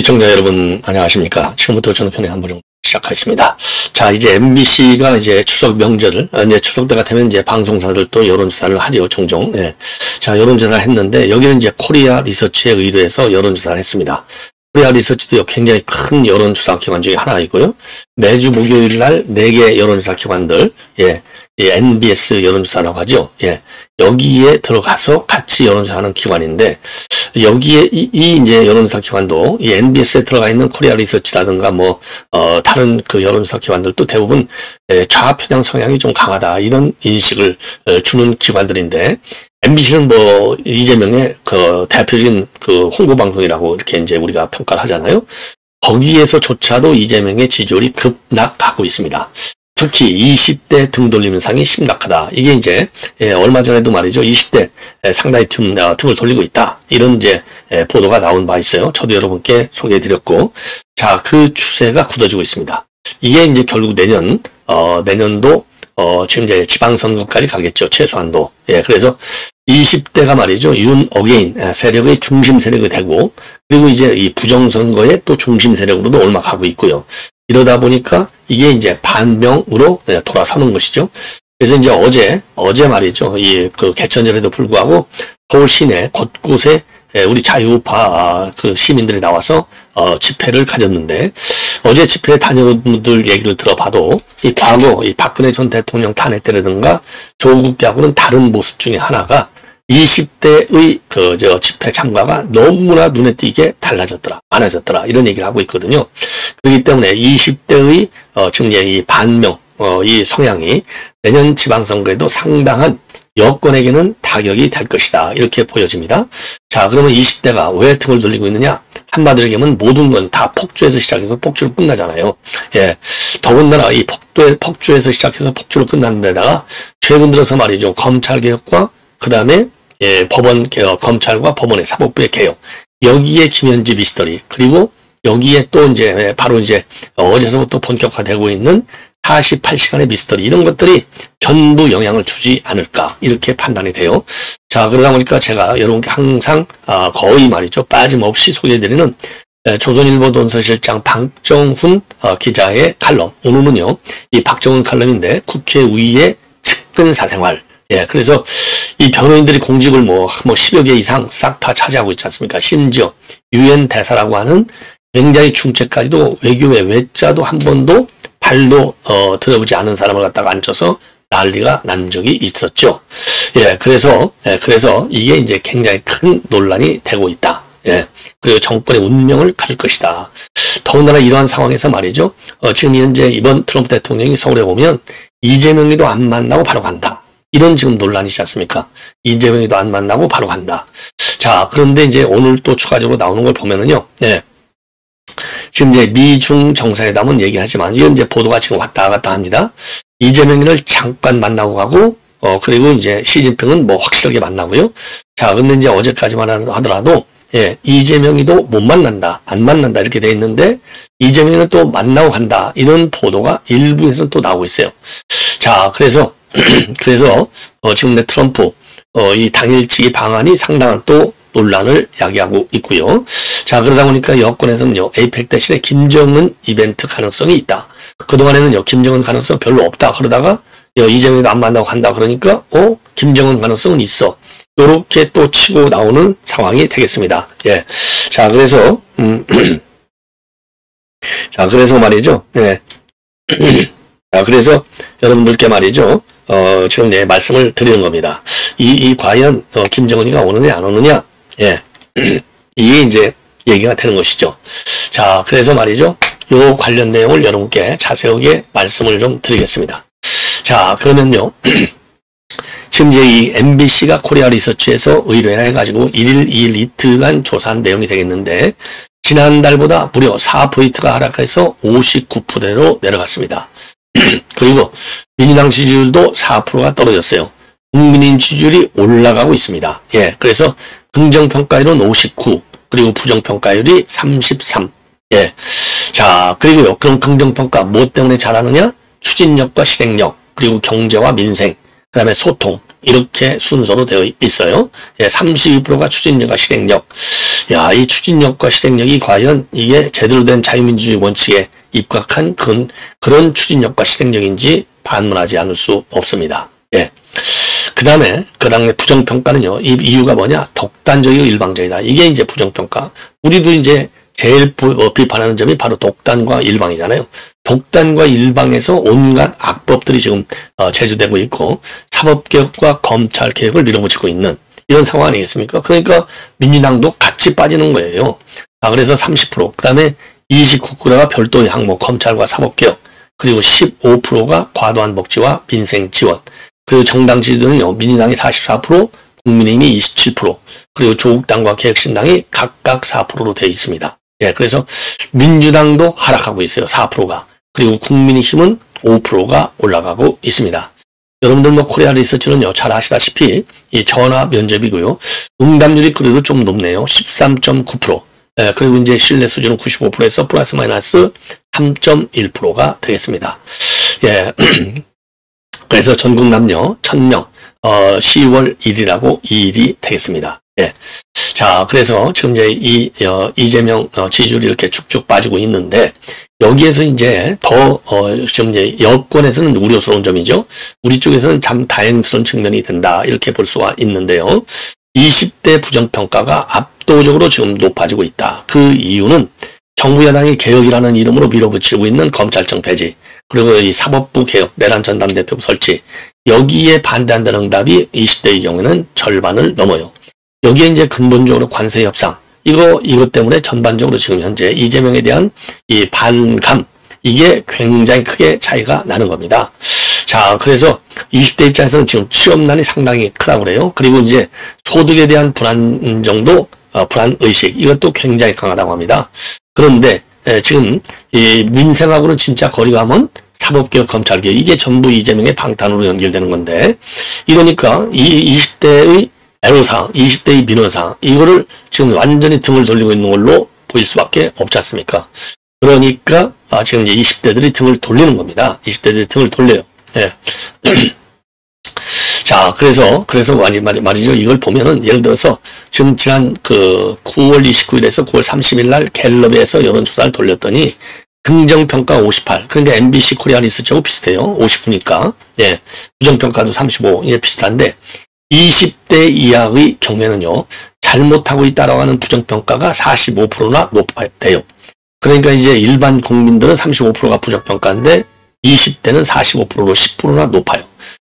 시청자 여러분 안녕하십니까. 지금부터 저는 편의 한번 시작하겠습니다. 자, 이제 MBC가 이제 추석 명절을 이제 추석 때가 되면 이제 방송사들도 여론조사를 하죠, 종종. 예. 자, 여론조사를 했는데 여기는 이제 코리아 리서치에 의뢰해서 여론조사를 했습니다. 코리아 리서치도 굉장히 큰 여론조사 기관 중에 하나이고요. 매주 목요일 날 4개 여론조사 기관들, 예, NBS 여론조사라고 하죠. 예, 여기에 들어가서 같이 여론조사하는 기관인데, 여기에 이 이제 여론조사 기관도 이 NBS에 들어가 있는 코리아 리서치라든가 다른 그 여론조사 기관들도 대부분 좌편향 성향이 좀 강하다, 이런 인식을 주는 기관들인데, MBC는 이재명의 그 대표적인 그 홍보방송이라고 이렇게 이제 우리가 평가를 하잖아요. 거기에서조차도 이재명의 지지율이 급락하고 있습니다. 특히 20대 등 돌리는 상이 심각하다. 이게 이제 얼마 전에도 말이죠. 20대 상당히 등을 돌리고 있다. 이런 이제 보도가 나온 바 있어요. 저도 여러분께 소개해드렸고, 자, 그 추세가 굳어지고 있습니다. 이게 이제 결국 내년도 지금 이제 지방선거까지 가겠죠. 최소한도. 예, 그래서 20대가 말이죠. 윤 어게인 세력의 중심 세력이 되고, 그리고 이제 이 부정선거의 또 중심 세력으로도 올라가고 있고요. 이러다 보니까 이게 이제 반명으로 돌아서는 것이죠. 그래서 이제 어제 말이죠. 그 개천절에도 불구하고 서울 시내 곳곳에 우리 자유우파 그 시민들이 나와서 집회를 가졌는데, 어제 집회에 다녀온 분들 얘기를 들어봐도 과거 박근혜 전 대통령 탄핵 때라든가 조국 때하고는 다른 모습 중에 하나가 20대의 집회 참가가 너무나 눈에 띄게 많아졌더라, 이런 얘기를 하고 있거든요. 그렇기 때문에 20대의 지금 이 반명, 이 성향이 내년 지방선거에도 상당한 여권에게는 타격이 될 것이다, 이렇게 보여집니다. 자, 그러면 20대가 왜 등을 돌리고 있느냐? 한마디로 얘기하면 모든 건 다 폭주에서 시작해서 폭주로 끝나잖아요. 예. 더군다나 이 폭주에서 시작해서 폭주로 끝나는 데다가 최근 들어서 말이죠. 검찰개혁과 그 다음에 법원개혁, 검찰과 법원의 사법부의 개혁. 여기에 김현지 미스터리. 그리고 여기에 또 이제 바로 이제 어제서부터 본격화되고 있는 48시간의 미스터리, 이런 것들이 전부 영향을 주지 않을까, 이렇게 판단이 돼요. 자, 그러다 보니까 제가 여러분께 항상 거의 말이죠. 빠짐없이 소개해드리는 조선일보 논설실장 박정훈 기자의 칼럼. 오늘은요, 이 박정훈 칼럼인데 국회의의 측근 사생활. 예, 그래서 이 변호인들이 공직을 10여 개 이상 싹 다 차지하고 있지 않습니까? 심지어 유엔 대사라고 하는 굉장히 중책까지도 외교의 외자도 한 번도 발도 들어보지 않은 사람을 갖다가 앉혀서 난리가 난 적이 있었죠. 예, 그래서 이게 이제 굉장히 큰 논란이 되고 있다. 예, 그리고 정권의 운명을 가릴 것이다. 더군다나 이러한 상황에서 말이죠. 지금 현재 이번 트럼프 대통령이 서울에 오면 이재명이도 안 만나고 바로 간다, 이런 지금 논란이지 않습니까? 이재명이도 안 만나고 바로 간다. 자, 그런데 이제 오늘 또 추가적으로 나오는 걸 보면은요. 예. 지금 이제 미중 정상회담은 얘기하지만 이건 이제 보도가 지금 왔다 갔다 합니다. 이재명을 잠깐 만나고 가고, 그리고 이제 시진핑은 확실하게 만나고요. 자, 근데 이제 어제까지만 하더라도, 예, 이재명이도 못 만난다, 안 만난다, 이렇게 돼 있는데, 이재명은 또 만나고 간다, 이런 보도가 일부에서는 또 나오고 있어요. 자, 그래서 지금 트럼프, 이 당일치기 방안이 상당한 또 논란을 야기하고 있고요. 자, 그러다 보니까 여권에서는요, 에이펙 대신에 김정은 이벤트 가능성이 있다. 그동안에는요, 김정은 가능성 별로 없다. 그러다가 이재명이도 안 만나고 간다. 그러니까 김정은 가능성은 있어. 요렇게 또 치고 나오는 상황이 되겠습니다. 예. 자, 그래서 말이죠. 예. 자, 그래서 여러분들께 말이죠. 지금 말씀을 드리는 겁니다. 과연 김정은이가 오느냐 안 오느냐? 예. 이게 이제 얘기가 되는 것이죠. 자, 그래서 말이죠. 요 관련 내용을 여러분께 자세하게 말씀을 좀 드리겠습니다. 자, 그러면요. 지금 이제 이 MBC가 코리아 리서치에서 의뢰해가지고 1일, 2일 이틀간 조사한 내용이 되겠는데, 지난달보다 무려 4포인트가 하락해서 59%로 내려갔습니다. 그리고 민주당 지지율도 4%가 떨어졌어요. 국민인 지지율이 올라가고 있습니다. 예, 그래서 긍정평가율은 59, 그리고 부정평가율이 33. 예. 자, 그리고요, 그럼 긍정평가 뭐 때문에 잘하느냐? 추진력과 실행력, 그리고 경제와 민생, 그 다음에 소통, 이렇게 순서로 되어 있어요. 예, 32%가 추진력과 실행력. 야, 이 추진력과 실행력이 과연 이게 제대로 된 자유민주주의 원칙에 입각한 그런 추진력과 실행력인지 반문하지 않을 수 없습니다. 예. 그 다음에 부정평가는요, 이 이유가 뭐냐? 독단적이고 일방적이다. 이게 이제 부정평가. 우리도 이제 제일 비판하는 점이 바로 독단과 일방이잖아요. 독단과 일방에서 온갖 악법들이 지금 제조되고 있고 사법개혁과 검찰개혁을 밀어붙이고 있는 이런 상황 아니겠습니까? 그러니까 민주당도 같이 빠지는 거예요. 그래서 30%, 그 다음에 29%가 별도의 항목 검찰과 사법개혁, 그리고 15%가 과도한 복지와 민생 지원, 그리고 정당 지지도는요, 민주당이 44%, 국민의힘이 27%, 그리고 조국당과 개혁신당이 각각 4%로 되어 있습니다. 예, 그래서 민주당도 하락하고 있어요. 4%가. 그리고 국민의힘은 5%가 올라가고 있습니다. 여러분들 뭐 코리아 리서치는요, 잘 아시다시피 이 전화 면접이고요. 응답률이 그래도 좀 높네요. 13.9%. 예, 그리고 이제 신뢰 수준은 95%에서 플러스 마이너스 3.1%가 되겠습니다. 예. 그래서 전국 남녀 1000명, 10월 1일하고 2일이 되겠습니다. 예. 자, 그래서 지금 이제 이재명 지지율이 이렇게 쭉쭉 빠지고 있는데, 여기에서 이제 지금 이제 여권에서는 우려스러운 점이죠. 우리 쪽에서는 참 다행스러운 측면이 된다. 이렇게 볼 수가 있는데요. 20대 부정평가가 압도적으로 지금 높아지고 있다. 그 이유는 정부 여당이 개혁이라는 이름으로 밀어붙이고 있는 검찰청 폐지, 그리고 이 사법부 개혁, 내란 전담대표 설치, 여기에 반대한다는 응답이 20대의 경우에는 절반을 넘어요. 여기에 이제 근본적으로 관세 협상, 이것 때문에 전반적으로 지금 현재 이재명에 대한 이 반감, 이게 굉장히 크게 차이가 나는 겁니다. 자, 그래서 20대 입장에서는 지금 취업난이 상당히 크다고 그래요. 그리고 이제 소득에 대한 불안의식, 이것도 굉장히 강하다고 합니다. 그런데 지금 이 민생하고는 진짜 거리가 먼 사법개혁, 검찰개혁, 이게 전부 이재명의 방탄으로 연결되는 건데, 이러니까 이 20대의 애로사항, 20대의 민원사항, 이거를 지금 완전히 등을 돌리고 있는 걸로 보일 수밖에 없지 않습니까? 그러니까 지금 이제 20대들이 등을 돌리는 겁니다. 20대들이 등을 돌려요. 예. 자, 그래서 말이죠. 이걸 보면은 예를 들어서 지금 지난 9월 29일에서 9월 30일 날 갤럽에서 여론조사를 돌렸더니 긍정평가 58, 그러니까 MBC 코리아 리서치하고 비슷해요. 59니까. 예. 부정평가도 35, 이게 비슷한데 20대 이하의 경우에는요, 잘못하고 있다라고 하는 부정평가가 45%나 높아요. 그러니까 이제 일반 국민들은 35%가 부정평가인데 20대는 45%로 10%나 높아요.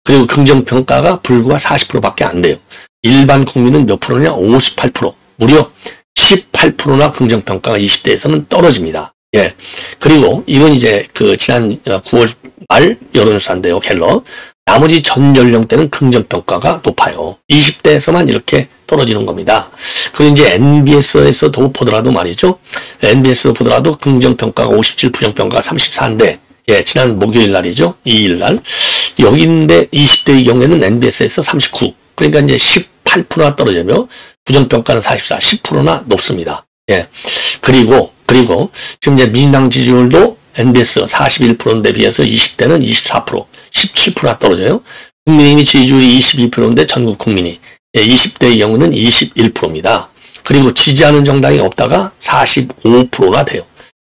그리고 긍정평가가 불과 40%밖에 안 돼요. 일반 국민은 몇 프로냐? 58%. 무려 18%나 긍정평가가 20대에서는 떨어집니다. 예. 그리고 이건 이제 지난 9월 말 여론조사인데요, 갤럽. 나머지 전 연령대는 긍정평가가 높아요. 20대에서만 이렇게 떨어지는 겁니다. 그리고 이제 NBS에서도 보더라도 말이죠. NBS도 보더라도 긍정평가가 57, 부정평가가 34인데, 예, 지난 목요일 날이죠. 2일 날. 여기인데 20대의 경우에는 NBS에서 39. 그러니까 이제 18%나 떨어지며 부정평가는 44, 10%나 높습니다. 예. 그리고 지금 이제 민주당 지지율도 NBS 41%인데 비해서 20대는 24%, 17%나 떨어져요. 국민의힘이 지지율이 22%인데 전국 국민이, 예, 20대의 경우는 21%입니다. 그리고 지지하는 정당이 없다가 45%나 돼요.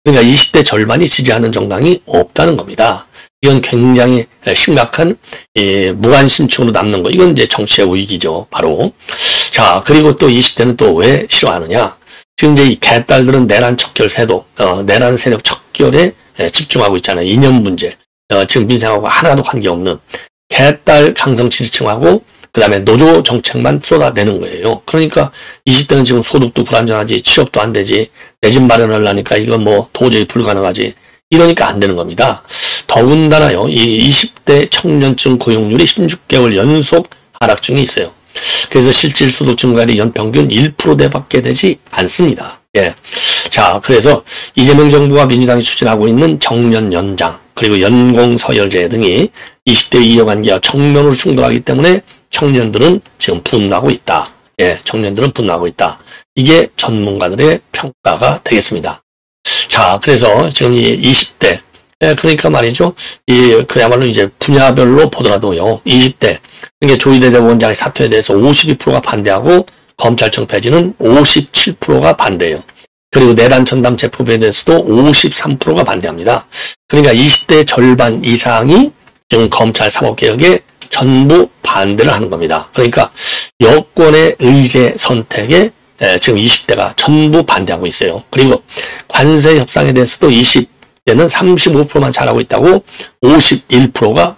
그러니까 20대 절반이 지지하는 정당이 없다는 겁니다. 이건 굉장히 심각한 무관심층으로 남는 거. 이건 이제 정치의 위기죠. 바로. 자, 그리고 또 20대는 또 왜 싫어하느냐? 지금 이제 이 개딸들은 내란 척결 세도, 내란 세력 척결에 집중하고 있잖아요. 이념 문제. 지금 민생하고 하나도 관계없는 개딸 강성 지지층하고 그다음에 노조 정책만 쏟아내는 거예요. 그러니까 20대는 지금 소득도 불안정하지, 취업도 안 되지, 내 집 마련하려니까 이거 뭐 도저히 불가능하지, 이러니까 안 되는 겁니다. 더군다나요, 이 20대 청년층 고용률이 16개월 연속 하락 중에 있어요. 그래서 실질 소득 증가율이 연평균 1%대밖에 되지 않습니다. 예. 자, 그래서 이재명 정부와 민주당이 추진하고 있는 정년 연장, 그리고 연공 서열제 등이 20대 이해관계와 정면으로 충돌하기 때문에 청년들은 지금 분노하고 있다. 예, 청년들은 분노하고 있다. 이게 전문가들의 평가가 되겠습니다. 자, 그래서 지금 이 20대 그러니까 말이죠. 그야말로 이제 분야별로 보더라도요. 20대, 그러니까 조희대 대법원장의 사퇴에 대해서 52%가 반대하고 검찰청 폐지는 57%가 반대해요. 그리고 내란 전담 재포부에 대해서도 53%가 반대합니다. 그러니까 20대 절반 이상이 지금 검찰 사법개혁에 전부 반대를 하는 겁니다. 그러니까 여권의 의제 선택에 지금 20대가 전부 반대하고 있어요. 그리고 관세 협상에 대해서도 20대는 35%만 잘하고 있다고 51%가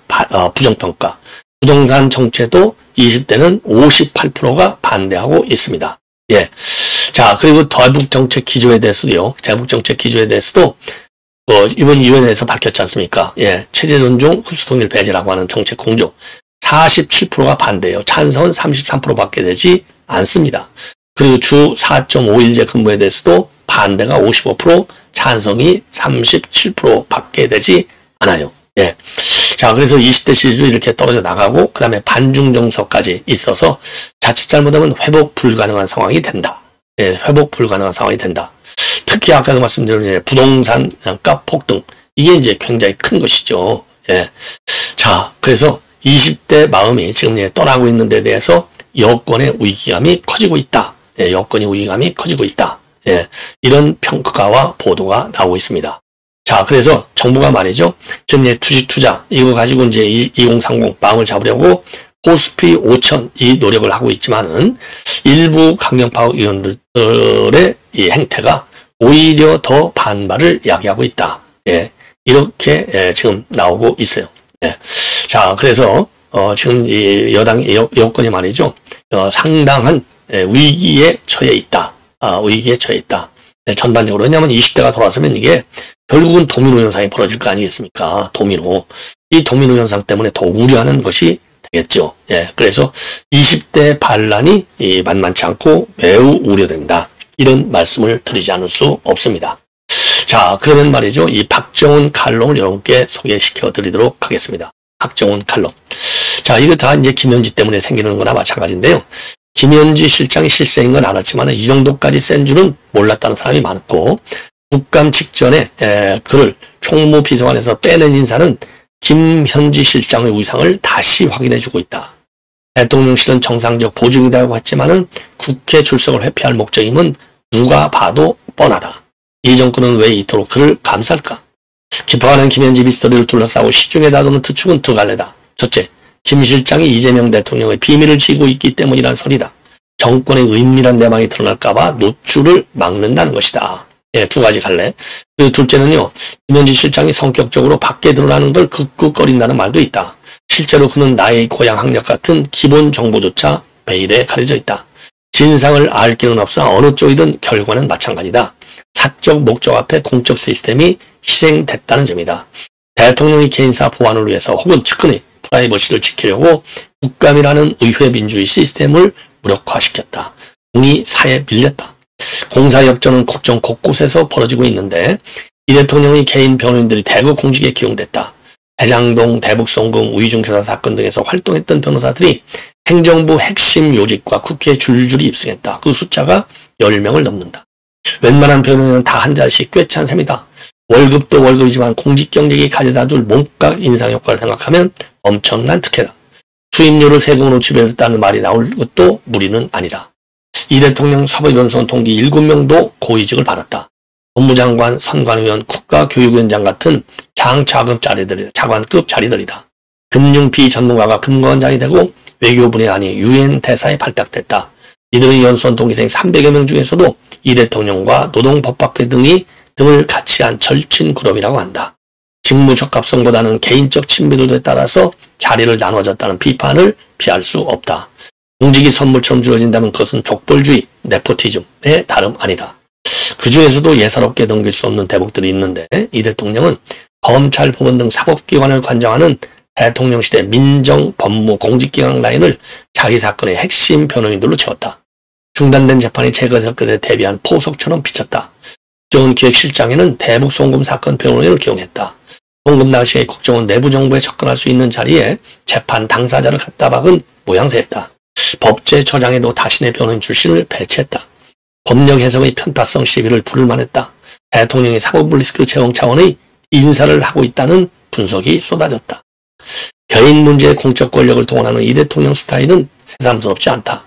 부정평가. 부동산 정책도 20대는 58%가 반대하고 있습니다. 예. 자, 그리고 대북정책 기조에 대해서도요. 대북정책 기조에 대해서도 이번 위원회에서 밝혔지 않습니까? 예. 체제 존중, 흡수통일 배제라고 하는 정책 공조. 47%가 반대해요. 찬성은 33%밖에 되지 않습니다. 그리고 주 4.5일제 근무에 대해서도 반대가 55%, 찬성이 37%밖에 되지 않아요. 예. 자, 그래서 20대 시리즈도 이렇게 떨어져 나가고, 그 다음에 반중정서까지 있어서 자칫 잘못하면 회복 불가능한 상황이 된다. 예, 회복 불가능한 상황이 된다. 특히 아까도 말씀드린 부동산 값 폭등. 이게 이제 굉장히 큰 것이죠. 예. 자, 그래서 20대 마음이 지금 떠나고 있는 데 대해서 여권의 위기감이 커지고 있다. 예, 여권의 위기감이 커지고 있다. 예, 이런 평가와 보도가 나오고 있습니다. 자, 그래서 정부가 말이죠. 지금 주식 투자, 이거 가지고 이제 2030 마음을 잡으려고 코스피 5천 이 노력을 하고 있지만은 일부 강경파 의원들의 이 행태가 오히려 더 반발을 야기하고 있다. 예, 이렇게 지금 나오고 있어요. 예. 자, 그래서 지금 이 여권이 말이죠. 상당한 위기에 처해 있다. 위기에 처해 있다. 네, 전반적으로. 왜냐하면 20대가 돌아서면 이게 결국은 도미노 현상이 벌어질 거 아니겠습니까? 도미노. 이 도미노 현상 때문에 더 우려하는 것이 되겠죠. 예, 그래서 20대 반란이 만만치 않고 매우 우려된다. 이런 말씀을 드리지 않을 수 없습니다. 자, 그러면 말이죠. 이 박정훈 칼럼을 여러분께 소개시켜 드리도록 하겠습니다. 박정훈 칼럼. 자, 이거 다 이제 김현지 때문에 생기는 거나 마찬가지인데요. 김현지 실장이 실세인 건 알았지만 이 정도까지 센 줄은 몰랐다는 사람이 많고, 국감 직전에 그를 총무비서관에서 빼낸 인사는 김현지 실장의 위상을 다시 확인해주고 있다. 대통령실은 정상적 보증이라고 했지만은 국회 출석을 회피할 목적임은 누가 봐도 뻔하다. 이 정권은 왜 이토록 그를 감쌀까? 깊어가는 김현지 미스터리를 둘러싸고 시중에 다도는 특축은 두 갈래다. 첫째, 김 실장이 이재명 대통령의 비밀을 지고 있기 때문이란 설이다. 정권의 은밀한 내막이 드러날까봐 노출을 막는다는 것이다. 예, 두 가지 갈래. 그리고 둘째는요, 김현지 실장이 성격적으로 밖에 드러나는 걸 극극거린다는 말도 있다. 실제로 그는 나의 고향 학력 같은 기본 정보조차 베일에 가려져 있다. 진상을 알 길은 없으나 어느 쪽이든 결과는 마찬가지다. 사적 목적 앞에 공적 시스템이 희생됐다는 점이다. 대통령이 개인사 보안을 위해서 혹은 측근의 프라이버시를 지키려고 국감이라는 의회 민주주의 시스템을 무력화시켰다. 공이 사에 밀렸다. 공사역전은 국정 곳곳에서 벌어지고 있는데 이 대통령의 개인 변호인들이 대거 공직에 기용됐다. 대장동, 대북송금, 위중교사 사건 등에서 활동했던 변호사들이 행정부 핵심 요직과 국회에 줄줄이 입성했다. 그 숫자가 10명을 넘는다. 웬만한 변호인은 다 한 자리씩 꿰찬 셈이다. 월급도 월급이지만 공직 경력이 가져다 줄 몸값 인상 효과를 생각하면 엄청난 특혜다. 수임료를 세금으로 지배했다는 말이 나올 것도 무리는 아니다. 이 대통령 사법연수원 동기 7명도 고위직을 받았다. 법무장관, 선관위원, 국가교육위원장 같은 장차급 자리들이다. 차관급 자리들이다. 금융 비전문가가 금관장이 되고 외교부의 안이 유엔 대사에 발탁됐다. 이들의 연수원 동기생 300여 명 중에서도 이 대통령과 노동법학회 등을 같이 한 절친 그룹이라고 한다. 직무 적합성보다는 개인적 친밀도에 따라서 자리를 나눠줬다는 비판을 피할 수 없다. 공직이 선물처럼 주어진다면 그것은 족벌주의, 네포티즘의 다름 아니다. 그 중에서도 예사롭게 넘길 수 없는 대목들이 있는데 이 대통령은 검찰, 법원 등 사법기관을 관장하는 대통령실의 민정, 법무, 공직기강 라인을 자기 사건의 핵심 변호인들로 채웠다. 중단된 재판이 제거될 것에 대비한 포석처럼 비쳤다. 국정원 기획실장에는 대북송금 사건 변호인을 기용했다. 송금 당시에 국정원 내부 정보에 접근할 수 있는 자리에 재판 당사자를 갖다 박은 모양새였다. 법제처장에도 자신의 변호인 출신을 배치했다. 법령 해석의 편파성 시비를 부를 만했다. 대통령의 사법 리스크 제공 차원의 인사를 하고 있다는 분석이 쏟아졌다. 개인 문제의 공적 권력을 동원하는 이 대통령 스타일은 새삼스럽지 않다.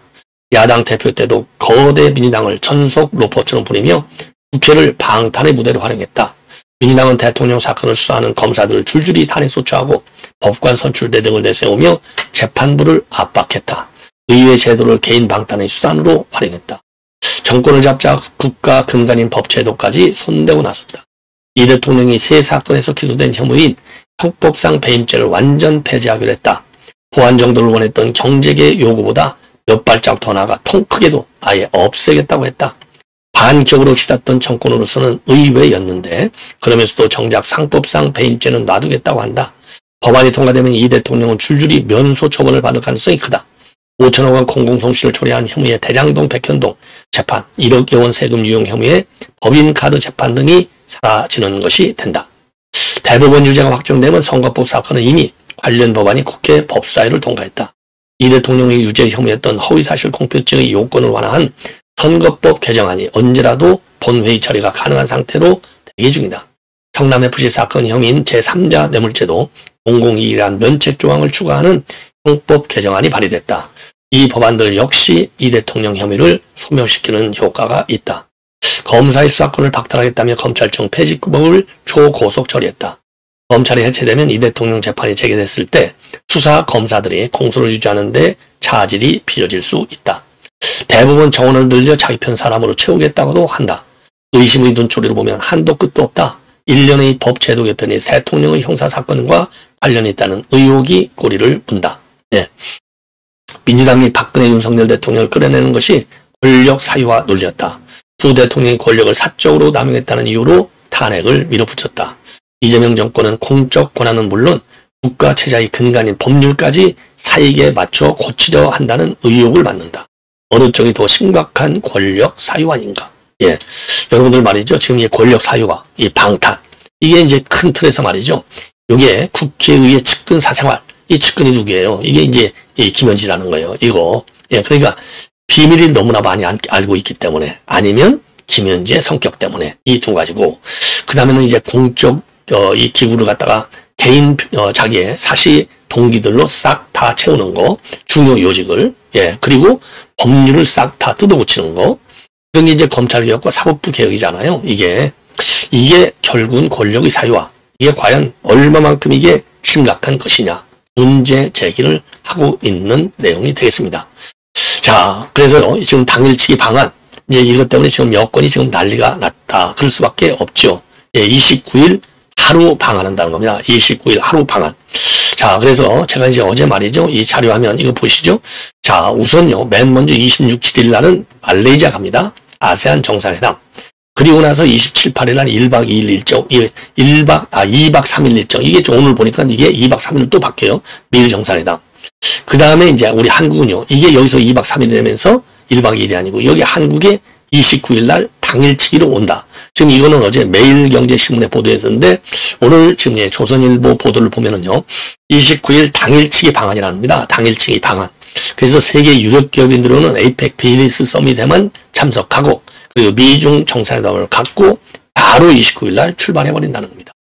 야당 대표 때도 거대 민주당을 전속 로퍼처럼 부리며 국회를 방탄의 무대로 활용했다. 민주당은 대통령 사건을 수사하는 검사들을 줄줄이 탄핵 소추하고 법관 선출대 등을 내세우며 재판부를 압박했다. 의회 제도를 개인 방탄의 수단으로 활용했다. 정권을 잡자 국가 근간인 법제도까지 손대고 나섰다. 이 대통령이 세 사건에서 기소된 혐의인 형법상 배임죄를 완전 폐지하기로 했다. 보안 정도를 원했던 경제계 요구보다 몇 발짝 더 나아가 통 크게도 아예 없애겠다고 했다. 반격으로 치닫던 정권으로서는 의외였는데 그러면서도 정작 상법상 배임죄는 놔두겠다고 한다. 법안이 통과되면 이 대통령은 줄줄이 면소 처벌을 받을 가능성이 크다. 5천억 원 공공성실을 초래한 혐의의 대장동 백현동 재판, 1억여 원 세금 유용 혐의의 법인카드 재판 등이 사라지는 것이 된다. 대법원 유죄가 확정되면 선거법 사건은 이미 관련 법안이 국회 법사위를 통과했다. 이 대통령의 유죄 혐의였던 허위사실 공표증의 요건을 완화한 선거법 개정안이 언제라도 본회의 처리가 가능한 상태로 대기 중이다. 성남FC 사건 혐의인 제3자 뇌물죄도 공공이익이란 면책 조항을 추가하는 형법 개정안이 발의됐다. 이 법안들 역시 이 대통령 혐의를 소멸시키는 효과가 있다. 검사의 수사권을 박탈하겠다며 검찰청 폐지법을 초고속 처리했다. 검찰이 해체되면 이 대통령 재판이 재개됐을 때 수사 검사들이 공소를 유지하는 데 차질이 빚어질 수 있다. 대부분 정원을 늘려 자기 편 사람으로 채우겠다고도 한다. 의심의 눈초리로 보면 한도 끝도 없다. 1년의 법제도 개편이 대통령의 형사사건과 관련이 있다는 의혹이 꼬리를 문다. 예. 민주당이 박근혜 윤석열 대통령을 끌어내는 것이 권력 사유화 논리였다. 두 대통령의 권력을 사적으로 남용했다는 이유로 탄핵을 밀어붙였다. 이재명 정권은 공적 권한은 물론 국가 체제의 근간인 법률까지 사익에 맞춰 고치려 한다는 의혹을 받는다. 어느 쪽이 더 심각한 권력 사유화인가? 예. 여러분들 말이죠. 지금 이 권력 사유화, 이 방탄. 이게 이제 큰 틀에서 말이죠. 이게 국회의회 측근 사생활. 이 측근이 누구예요? 이게 이제 이 김현지라는 거예요. 이거. 예. 그러니까 비밀을 너무나 많이 알고 있기 때문에 아니면 김현지의 성격 때문에 이 두 가지고 그 다음에는 이제 공적 이 기구를 갖다가 개인 자기의 사시 동기들로 싹 다 채우는 거 중요 요직을 예 그리고 법률을 싹 다 뜯어고치는 거 그런 게 이제 검찰개혁과 사법부 개혁이잖아요. 이게 결국은 권력의 사유화 이게 과연 얼마만큼 이게 심각한 것이냐 문제 제기를 하고 있는 내용이 되겠습니다. 자 그래서 지금 당일치기 방안 이제 이것 때문에 지금 여권이 지금 난리가 났다. 그럴 수밖에 없죠. 예, 29일 하루 방한한다는 겁니다. 29일 하루 방한. 자, 그래서 제가 이제 어제 말이죠. 이 자료화면 이거 보시죠. 자, 우선요. 맨 먼저 26, 7일 날은 말레이시아 갑니다. 아세안 정상회담. 그리고 나서 27, 8일 날 1박 2일 일정, 2박 3일 일정. 이게 좀 오늘 보니까 이게 2박 3일로 또 바뀌어요. 미일 정상회담. 그 다음에 이제 우리 한국은요. 이게 여기서 2박 3일이 되면서 1박 2일이 아니고 여기 한국에 29일 날 당일치기로 온다. 지금 이거는 어제 매일경제신문에 보도했었는데 오늘 지금 조선일보 보도를 보면은요. 29일 당일치기 방안이랍니다. 당일치기 방안. 그래서 세계 유력 기업인들은 에이펙 비즈니스 서밋에만 참석하고 그리고 미중 정상회담을 갖고 바로 29일 날 출발해버린다는 겁니다.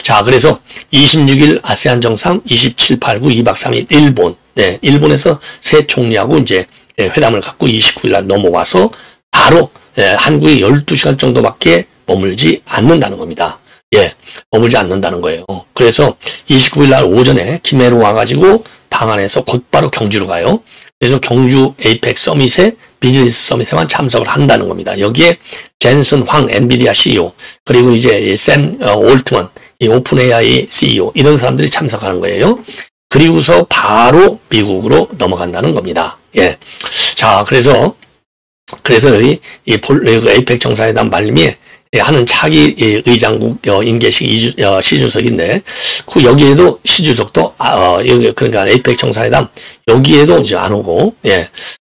자, 그래서 26일 아세안 정상, 27, 8, 9, 2박 3일 일본. 네, 일본에서 새 총리하고 이제 회담을 갖고 29일 날 넘어와서 바로 한국에 12시간 정도밖에 머물지 않는다는 겁니다. 예, 머물지 않는다는 거예요. 그래서 29일 날 오전에 김해로 와가지고 방한해서 곧바로 경주로 가요. 그래서 경주 에이펙 서밋에 비즈니스 서밋에만 참석을 한다는 겁니다. 여기에 젠슨 황 엔비디아 CEO 그리고 이제 샘 올트먼 이 오픈 AI CEO 이런 사람들이 참석하는 거예요. 그리고서 바로 미국으로 넘어간다는 겁니다. 예, 자 그래서 여기 에이펙 정상회담 말미에 하는 차기 의장국 임계식 시주석인데 그 여기에도 시주석도 여기 그러니까 에이펙 정상회담 여기에도 이제 안 오고 예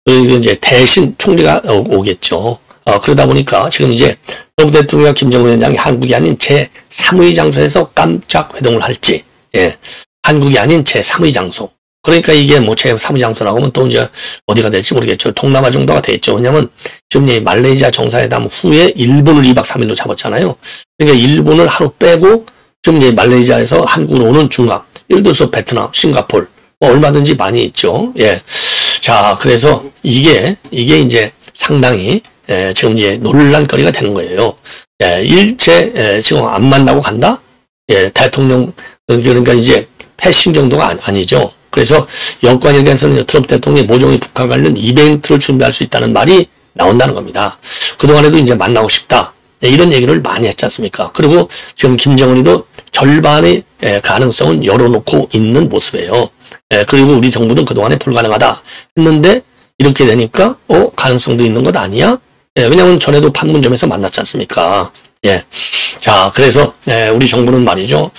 그리고 이제 대신 총리가 오겠죠. 그러다 보니까 지금 이제 트럼프 대통령과 김정은 위원장이 한국이 아닌 제3의 장소에서 깜짝 회동을 할지 예 한국이 아닌 제3의 장소. 그러니까 이게 뭐 제3의 장소라고 하면 또 이제 어디가 될지 모르겠죠. 동남아 정도가 됐죠. 왜냐면 지금 이 말레이시아 정상회담 후에 일본을 2박 3일로 잡았잖아요. 그러니까 일본을 하루 빼고 좀 이제 말레이시아에서 한국으로 오는 중간, 예를 들어서 베트남, 싱가포르, 뭐 얼마든지 많이 있죠. 예. 자, 그래서 이게 이제 상당히, 지금 이제 논란거리가 되는 거예요. 예, 일체, 지금 안 만나고 간다? 예, 대통령, 그러니까 이제 패싱 정도가 아니죠. 그래서 여권 일간에서는 트럼프 대통령이 모종의 북한 관련 이벤트를 준비할 수 있다는 말이 나온다는 겁니다. 그동안에도 이제 만나고 싶다. 네, 이런 얘기를 많이 했지 않습니까? 그리고 지금 김정은이도 절반의 가능성은 열어놓고 있는 모습이에요. 그리고 우리 정부는 그동안에 불가능하다 했는데 이렇게 되니까 가능성도 있는 것 아니야? 왜냐하면 전에도 판문점에서 만났지 않습니까? 예. 자, 그래서 우리 정부는 말이죠.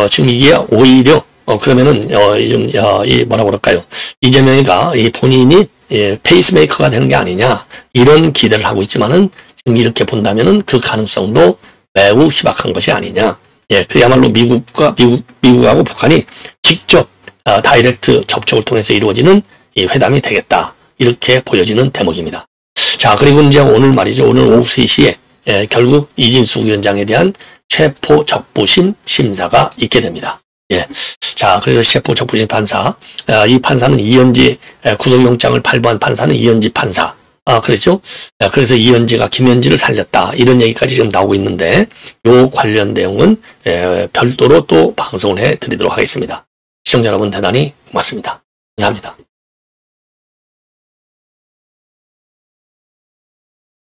지금 이게 오히려 그러면은 이 뭐라 그럴까요? 이재명이가 이 본인이 페이스메이커가 되는 게 아니냐 이런 기대를 하고 있지만은 지금 이렇게 본다면은 그 가능성도 매우 희박한 것이 아니냐. 예, 그야말로 미국하고 북한이 직접 다이렉트 접촉을 통해서 이루어지는 이 회담이 되겠다. 이렇게 보여지는 대목입니다. 자, 그리고 이제 오늘 말이죠. 오늘 오후 3시에 결국 이진수 위원장에 대한 체포 적부심 심사가 있게 됩니다. 예. 자, 그래서 체포 적부심 판사, 이 판사는 이현지 구속영장을 발부한 판사는 이현지 판사. 그렇죠? 그래서 이현지가 김현지를 살렸다. 이런 얘기까지 지금 나오고 있는데, 요 관련 내용은 별도로 또 방송을 해 드리도록 하겠습니다. 시청자 여러분 대단히 고맙습니다. 감사합니다.